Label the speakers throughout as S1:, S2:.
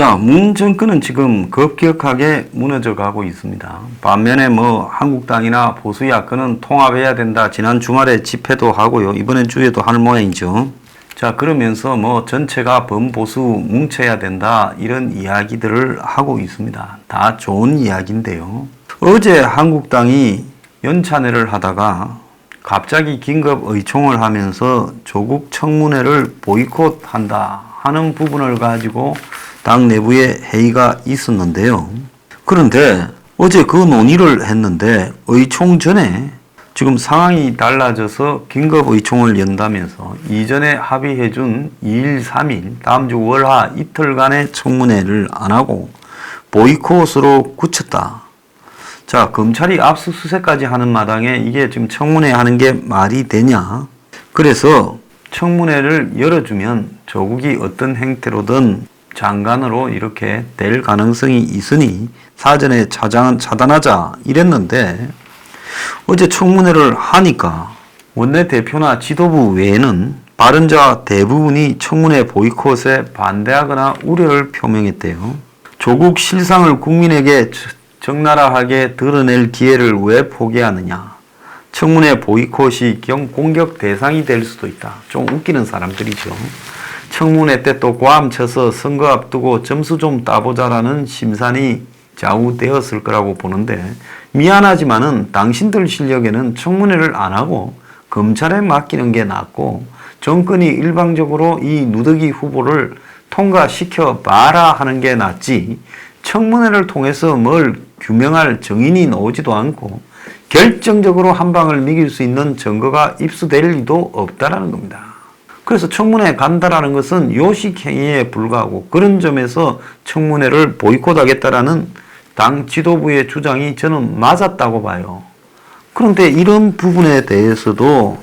S1: 자, 문 정권은 지금 급격하게 무너져 가고 있습니다. 반면에 한국당이나 보수 야권은 통합해야 된다. 지난 주말에 집회도 하고요. 이번엔 주에도 할 모양이죠. 자, 그러면서 전체가 범보수 뭉쳐야 된다. 이런 이야기들을 하고 있습니다. 다 좋은 이야기인데요. 어제 한국당이 연찬회를 하다가 갑자기 긴급 의총을 하면서 조국 청문회를 보이콧한다 하는 부분을 가지고 당 내부에 회의가 있었는데요. 그런데 어제 그 논의를 했는데 의총 전에 지금 상황이 달라져서 긴급 의총을 연다면서 이전에 합의해준 2일, 3일, 다음 주 월화 이틀간의 청문회를 안 하고 보이콧으로 굳혔다. 자, 검찰이 압수수색까지 하는 마당에 이게 지금 청문회 하는 게 말이 되냐? 그래서 청문회를 열어주면 조국이 어떤 행태로든 장관으로 이렇게 될 가능성이 있으니 사전에 차단하자 이랬는데 어제 청문회를 하니까 원내대표나 지도부 외에는 발언자 대부분이 청문회 보이콧에 반대하거나 우려를 표명했대요. 조국 실상을 국민에게 적나라하게 드러낼 기회를 왜 포기하느냐. 청문회 보이콧이 공격 대상이 될 수도 있다. 좀 웃기는 사람들이죠. 청문회 때 또 고함 쳐서 선거 앞두고 점수 좀 따보자라는 심산이 좌우되었을 거라고 보는데 미안하지만은 당신들 실력에는 청문회를 안 하고 검찰에 맡기는 게 낫고 정권이 일방적으로 이 누더기 후보를 통과시켜 봐라 하는 게 낫지 청문회를 통해서 뭘 규명할 정인이 나오지도 않고 결정적으로 한 방을 이길 수 있는 증거가 입수될 리도 없다라는 겁니다. 그래서 청문회 간다라는 것은 요식행위에 불과하고 그런 점에서 청문회를 보이콧하겠다라는 당 지도부의 주장이 저는 맞았다고 봐요. 그런데 이런 부분에 대해서도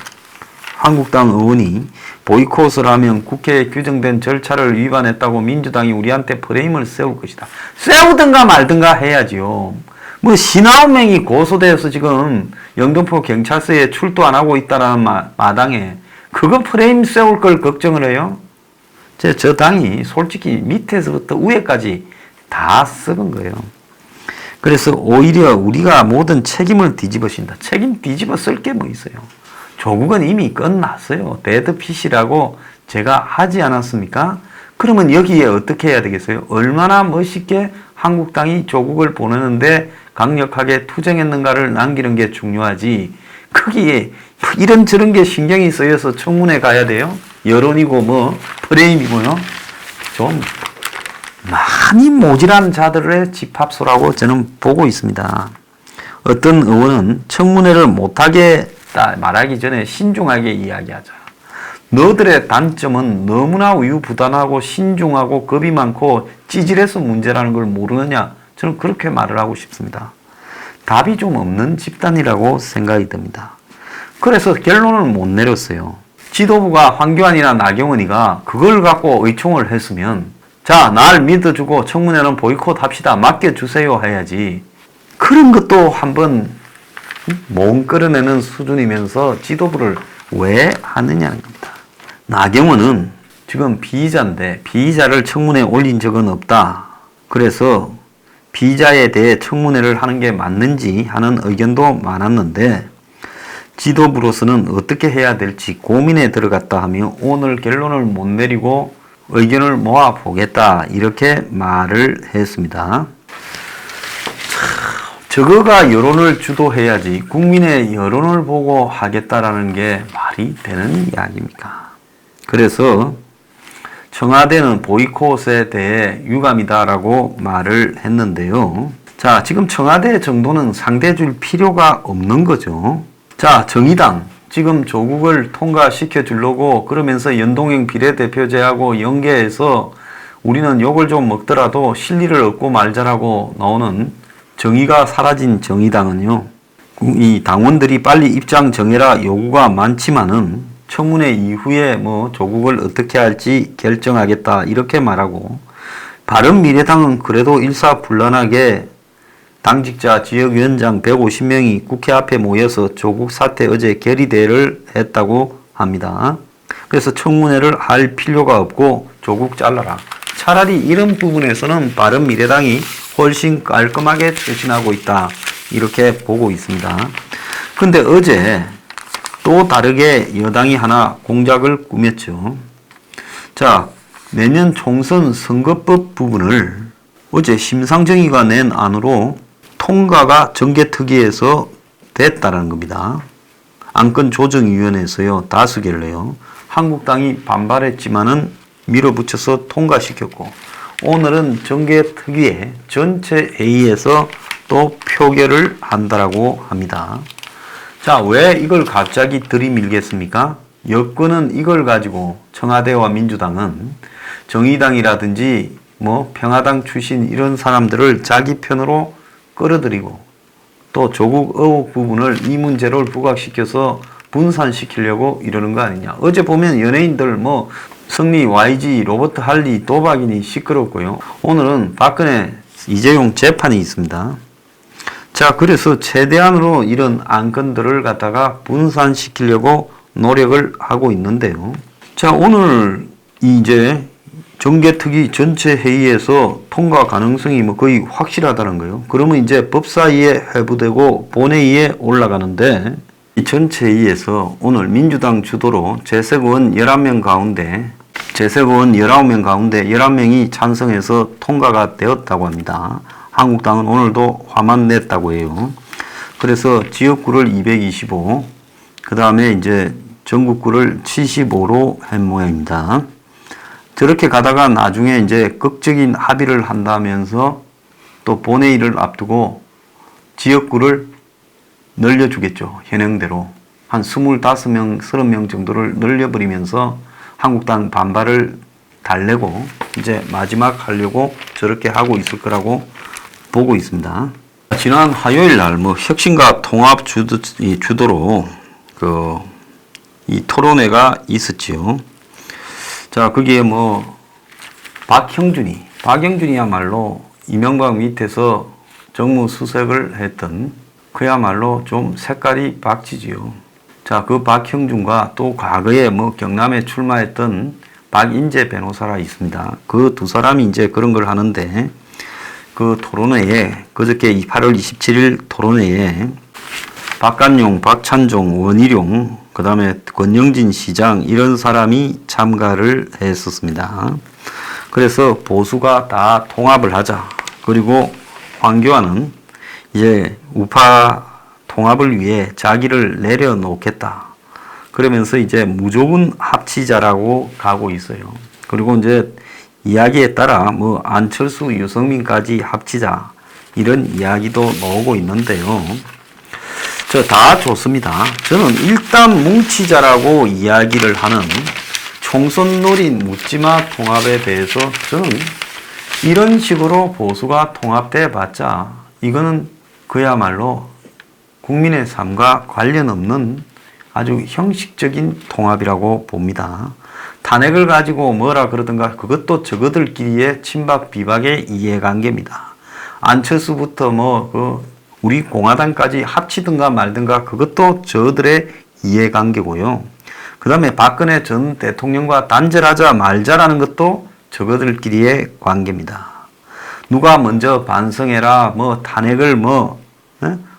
S1: 한국당 의원이 보이콧을 하면 국회에 규정된 절차를 위반했다고 민주당이 우리한테 프레임을 세울 것이다. 세우든가 말든가 해야지요. 신하은명이 고소돼서 지금 영등포 경찰서에 출두 안 하고 있다는 마당에 그거 프레임 세울 걸 걱정을 해요? 저 당이 솔직히 밑에서부터 위에까지 다 썩은 거예요. 그래서 오히려 우리가 모든 책임을 뒤집어진다. 책임 뒤집어 쓸 게 뭐 있어요. 조국은 이미 끝났어요. 데드핏이라고 제가 하지 않았습니까? 그러면 여기에 어떻게 해야 되겠어요? 얼마나 멋있게 한국당이 조국을 보내는데 강력하게 투쟁했는가를 남기는 게 중요하지. 거기에 이런저런 게 신경이 쓰여서 청문회 가야 돼요? 여론이고 프레임이고요. 좀 많이 모질한 자들의 집합소라고 저는 보고 있습니다. 어떤 의원은 청문회를 못하겠다 말하기 전에 신중하게 이야기하자. 너들의 단점은 너무나 우유부단하고 신중하고 겁이 많고 찌질해서 문제라는 걸 모르느냐. 저는 그렇게 말을 하고 싶습니다. 답이 좀 없는 집단이라고 생각이 듭니다. 그래서 결론을 못 내렸어요. 지도부가 황교안이나 나경원이가 그걸 갖고 의총을 했으면 자, 날 믿어주고 청문회는 보이콧 합시다. 맡겨주세요 해야지. 그런 것도 한번 못 끌어내는 수준이면서 지도부를 왜 하느냐는 겁니다. 나경원은 지금 피의자인데 피의자를 청문회에 올린 적은 없다. 그래서 피의자에 대해 청문회를 하는 게 맞는지 하는 의견도 많았는데 지도부로서는 어떻게 해야 될지 고민에 들어갔다 하며 오늘 결론을 못 내리고 의견을 모아보겠다 이렇게 말을 했습니다. 저거가 여론을 주도해야지 국민의 여론을 보고 하겠다라는 게 말이 되는 이야기입니까? 그래서 청와대는 보이콧에 대해 유감이다라고 말을 했는데요. 자, 지금 청와대 정도는 상대해줄 필요가 없는 거죠. 자, 정의당 지금 조국을 통과시켜 주려고 그러면서 연동형 비례대표제하고 연계해서 우리는 욕을 좀 먹더라도 실리를 얻고 말자라고 나오는 정의가 사라진 정의당은요. 이 당원들이 빨리 입장 정해라 요구가 많지만은 청문회 이후에 조국을 어떻게 할지 결정하겠다 이렇게 말하고 바른미래당은 그래도 일사불란하게 당직자 지역위원장 150명이 국회 앞에 모여서 조국 사태 어제 결의대회를 했다고 합니다. 그래서 청문회를 할 필요가 없고 조국 잘라라. 차라리 이런 부분에서는 바른미래당이 훨씬 깔끔하게 추진하고 있다. 이렇게 보고 있습니다. 근데 어제 또 다르게 여당이 하나 공작을 꾸몄죠. 자, 내년 총선 선거법 부분을 어제 심상정의가 낸 안으로 통과가 정개특위에서 됐다는 겁니다. 안건조정위원회에서요, 다수결을 해요. 한국당이 반발했지만은 밀어붙여서 통과시켰고, 오늘은 정개특위의 전체 회의에서 또 표결을 한다라고 합니다. 자, 왜 이걸 갑자기 들이밀겠습니까? 여권은 이걸 가지고 청와대와 민주당은 정의당이라든지 뭐 평화당 출신 이런 사람들을 자기 편으로 끌어들이고 또 조국 의혹 부분을 이 문제로 부각시켜서 분산시키려고 이러는 거 아니냐. 어제 보면 연예인들 뭐 승리, YG, 로버트 할리, 도박이니 시끄럽고요. 오늘은 박근혜, 이재용 재판이 있습니다. 자, 그래서 최대한으로 이런 안건들을 갖다가 분산시키려고 노력을 하고 있는데요. 자, 오늘 이제 정개특위 전체 회의에서 통과 가능성이 뭐 거의 확실하다는 거예요. 그러면 이제 법사위에 회부되고 본회의에 올라가는데, 이 전체 회의에서 오늘 민주당 주도로 재석 의원 11명 가운데 11명이 찬성해서 통과가 되었다고 합니다. 한국당은 오늘도 화만 냈다고 해요. 그래서 지역구를 225, 그 다음에 이제 전국구를 75로 한 모양입니다. 저렇게 가다가 나중에 이제 극적인 합의를 한다면서 또 본회의를 앞두고 지역구를 늘려주겠죠. 현행대로. 한 25명, 30명 정도를 늘려버리면서 한국당 반발을 달래고 이제 마지막 하려고 저렇게 하고 있을 거라고 보고 있습니다. 지난 화요일 날 뭐 혁신과 통합 주도로 이 토론회가 있었지요. 자, 거기에 뭐 박형준이야말로 이명박 밑에서 정무수석을 했던 그야말로 좀 색깔이 박지지요. 자, 그 박형준과 또 과거에 뭐 경남에 출마했던 박인재 변호사가 있습니다. 그 두 사람이 이제 그런 걸 하는데, 그 토론회에 그저께 8월 27일 토론회에 박관용, 박찬종, 원희룡, 그 다음에 권영진 시장 이런 사람이 참가를 했었습니다. 그래서 보수가 다 통합을 하자. 그리고 황교안은 이제 우파 통합을 위해 자기를 내려놓겠다. 그러면서 이제 무조건 합치자라고 가고 있어요. 그리고 이제 이야기에 따라 뭐 안철수, 유승민까지 합치자 이런 이야기도 나오고 있는데요. 저 다 좋습니다. 저는 일단 뭉치자라고 이야기를 하는 총선 노린 묻지마 통합에 대해서 저는 이런 식으로 보수가 통합돼 봤자 이거는 그야말로 국민의 삶과 관련 없는 아주 형식적인 통합이라고 봅니다. 탄핵을 가지고 뭐라 그러든가 그것도 저거들끼리의 친박 비박의 이해관계입니다. 안철수부터 우리 공화당까지 합치든가 말든가 그것도 저들의 이해관계고요. 그 다음에 박근혜 전 대통령과 단절하자 말자라는 것도 저거들끼리의 관계입니다. 누가 먼저 반성해라, 탄핵을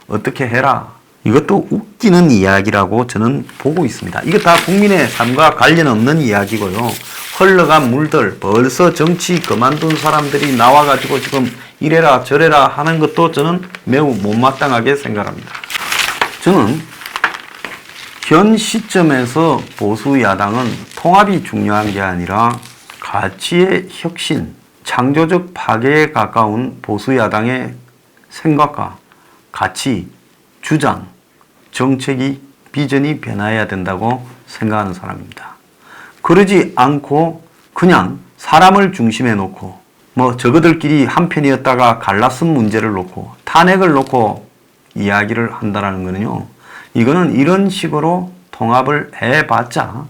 S1: 어떻게 해라. 이것도 웃기는 이야기라고 저는 보고 있습니다. 이거 다 국민의 삶과 관련 없는 이야기고요. 흘러간 물들, 벌써 정치 그만둔 사람들이 나와가지고 지금 이래라 저래라 하는 것도 저는 매우 못마땅하게 생각합니다. 저는 현 시점에서 보수 야당은 통합이 중요한 게 아니라 가치의 혁신, 창조적 파괴에 가까운 보수 야당의 생각과 가치, 주장, 정책이, 비전이 변화해야 된다고 생각하는 사람입니다. 그러지 않고 그냥 사람을 중심에 놓고 저거들끼리 한편이었다가 갈라쓴 문제를 놓고 탄핵을 놓고 이야기를 한다는 거는요. 이거는 이런 식으로 통합을 해봤자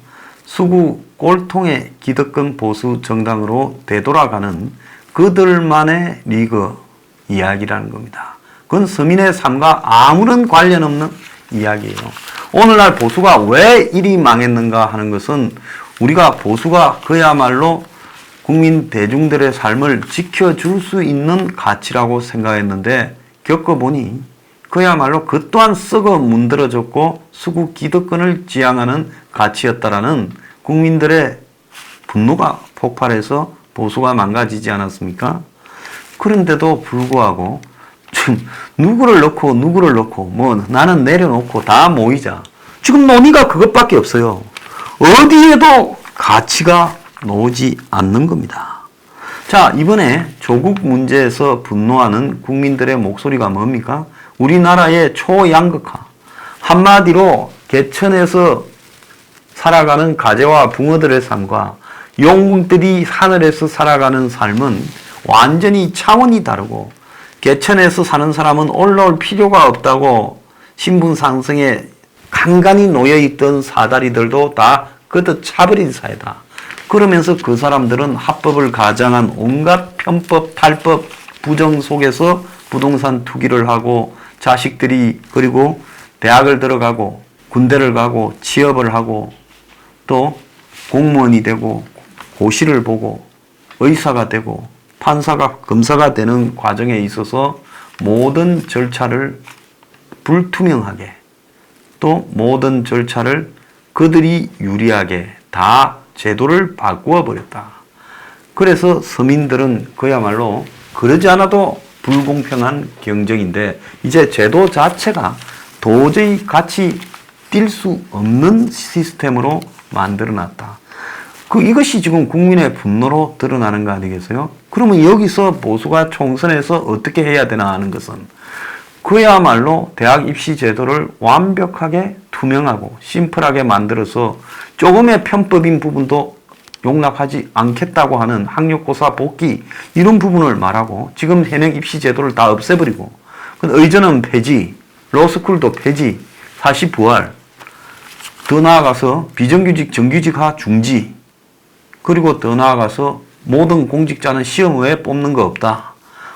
S1: 수구 꼴통의 기득권 보수 정당으로 되돌아가는 그들만의 리그 이야기라는 겁니다. 그건 서민의 삶과 아무런 관련 없는 이야기예요. 오늘날 보수가 왜 이리 망했는가 하는 것은 우리가 보수가 그야말로 국민 대중들의 삶을 지켜줄 수 있는 가치라고 생각했는데 겪어보니 그야말로 그 또한 썩어 문드러졌고 수구 기득권을 지향하는 가치였다라는 국민들의 분노가 폭발해서 보수가 망가지지 않았습니까? 그런데도 불구하고 지금 누구를 넣고 뭐 나는 내려놓고 다 모이자. 지금 논의가 그것밖에 없어요. 어디에도 가치가 나오지 않는 겁니다. 자, 이번에 조국 문제에서 분노하는 국민들의 목소리가 뭡니까? 우리나라의 초양극화. 한마디로 개천에서 살아가는 가재와 붕어들의 삶과 용들이 하늘에서 살아가는 삶은 완전히 차원이 다르고, 개천에서 사는 사람은 올라올 필요가 없다고 신분 상승에 간간히 놓여있던 사다리들도 다 걷어 차버린 사회다. 그러면서 그 사람들은 합법을 가장한 온갖 편법, 탈법, 부정 속에서 부동산 투기를 하고 자식들이 그리고 대학을 들어가고 군대를 가고 취업을 하고 또 공무원이 되고 고시를 보고 의사가 되고 판사가 검사가 되는 과정에 있어서 모든 절차를 불투명하게 또 모든 절차를 그들이 유리하게 다 제도를 바꾸어 버렸다. 그래서 서민들은 그야말로 그러지 않아도 불공평한 경쟁인데 이제 제도 자체가 도저히 같이 뛸 수 없는 시스템으로 만들어 놨다. 이것이 지금 국민의 분노로 드러나는 거 아니겠어요? 그러면 여기서 보수가 총선에서 어떻게 해야 되나 하는 것은 그야말로 대학 입시 제도를 완벽하게 투명하고 심플하게 만들어서 조금의 편법인 부분도 용납하지 않겠다고 하는 학력고사 복귀 이런 부분을 말하고 지금 현행 입시 제도를 다 없애버리고 의전은 폐지, 로스쿨도 폐지, 사시 부활, 더 나아가서 비정규직 정규직화 중지, 그리고 더 나아가서 모든 공직자는 시험 외에 뽑는 거 없다.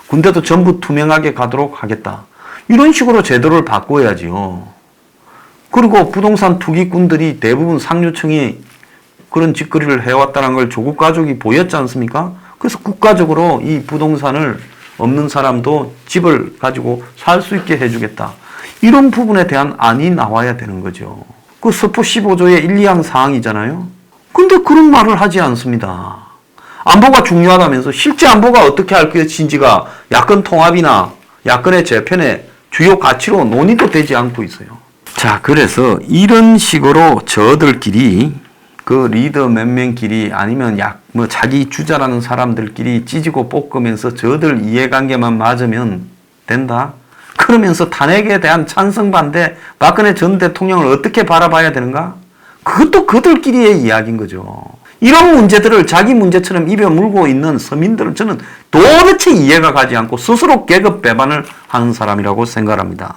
S1: 군대도 전부 투명하게 가도록 하겠다. 이런 식으로 제도를 바꿔야지요. 그리고 부동산 투기꾼들이 대부분 상류층이 그런 짓거리를 해왔다는 걸 조국 가족이 보였지 않습니까? 그래서 국가적으로 이 부동산을 없는 사람도 집을 가지고 살 수 있게 해주겠다. 이런 부분에 대한 안이 나와야 되는 거죠. 그 서포 15조의 1, 2항 사항이잖아요. 근데 그런 말을 하지 않습니다. 안보가 중요하다면서 실제 안보가 어떻게 할 것인지가 야권 통합이나 야권의 재편의 주요 가치로 논의도 되지 않고 있어요. 자, 그래서 이런 식으로 저들끼리 그 리더 몇 명끼리 아니면 자기 주자라는 사람들끼리 찢고 볶으면서 저들 이해관계만 맞으면 된다. 그러면서 탄핵에 대한 찬성 반대 박근혜 전 대통령을 어떻게 바라봐야 되는가? 그것도 그들끼리의 이야기인 거죠. 이런 문제들을 자기 문제처럼 입에 물고 있는 서민들은 저는 도대체 이해가 가지 않고 스스로 계급 배반을 하는 사람이라고 생각합니다.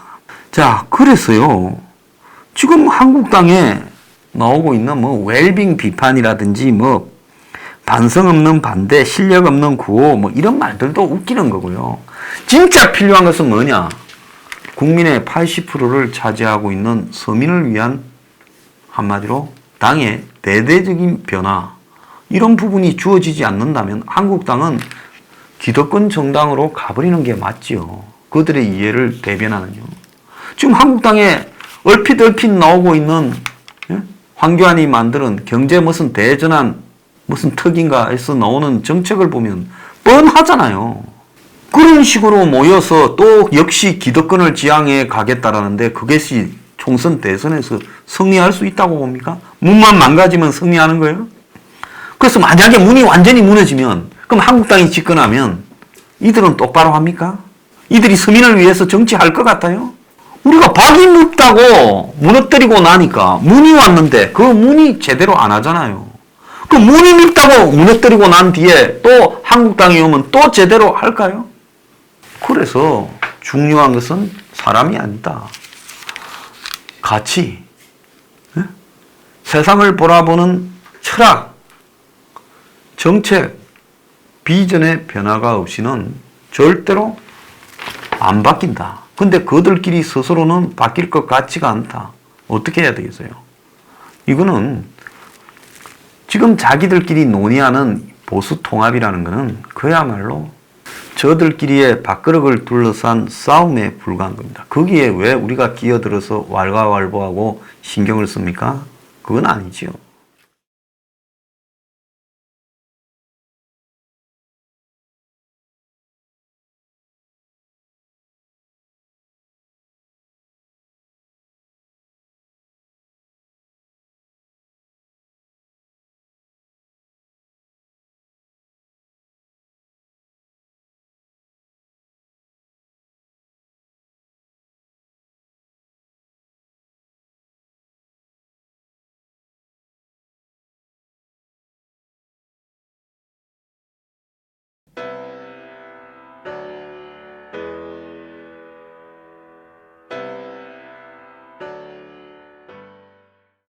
S1: 자, 그래서요. 지금 한국당에 나오고 있는 웰빙 비판이라든지 반성 없는 반대, 실력 없는 구호 이런 말들도 웃기는 거고요. 진짜 필요한 것은 뭐냐? 국민의 80%를 차지하고 있는 서민을 위한 한마디로 당의 대대적인 변화 이런 부분이 주어지지 않는다면 한국당은 기득권 정당으로 가버리는 게 맞지요. 그들의 이해를 대변하는요. 지금 한국당에 얼핏 나오고 있는 황교안이 만드는 경제 무슨 대전환 무슨 특인가 해서 나오는 정책을 보면 뻔하잖아요. 그런 식으로 모여서 또 역시 기득권을 지향해 가겠다라는데 그것이 총선 대선에서 승리할 수 있다고 봅니까? 문만 망가지면 승리하는 거예요? 그래서 만약에 문이 완전히 무너지면 그럼 한국당이 집권하면 이들은 똑바로 합니까? 이들이 서민을 위해서 정치할 것 같아요? 우리가 박이 묻다고 무너뜨리고 나니까 문이 왔는데 그 문이 제대로 안 하잖아요. 그 문이 밉다고 무너뜨리고 난 뒤에 또 한국당이 오면 또 제대로 할까요? 그래서 중요한 것은 사람이 아니다. 가치, 세상을 바라보는 철학, 정책, 비전의 변화가 없이는 절대로 안 바뀐다. 근데 그들끼리 스스로는 바뀔 것 같지가 않다. 어떻게 해야 되겠어요? 이거는 지금 자기들끼리 논의하는 보수 통합이라는 것은 그야말로 저들끼리의 밥그릇을 둘러싼 싸움에 불과한 겁니다. 거기에 왜 우리가 끼어들어서 왈가왈부하고 신경을 씁니까? 그건 아니지요.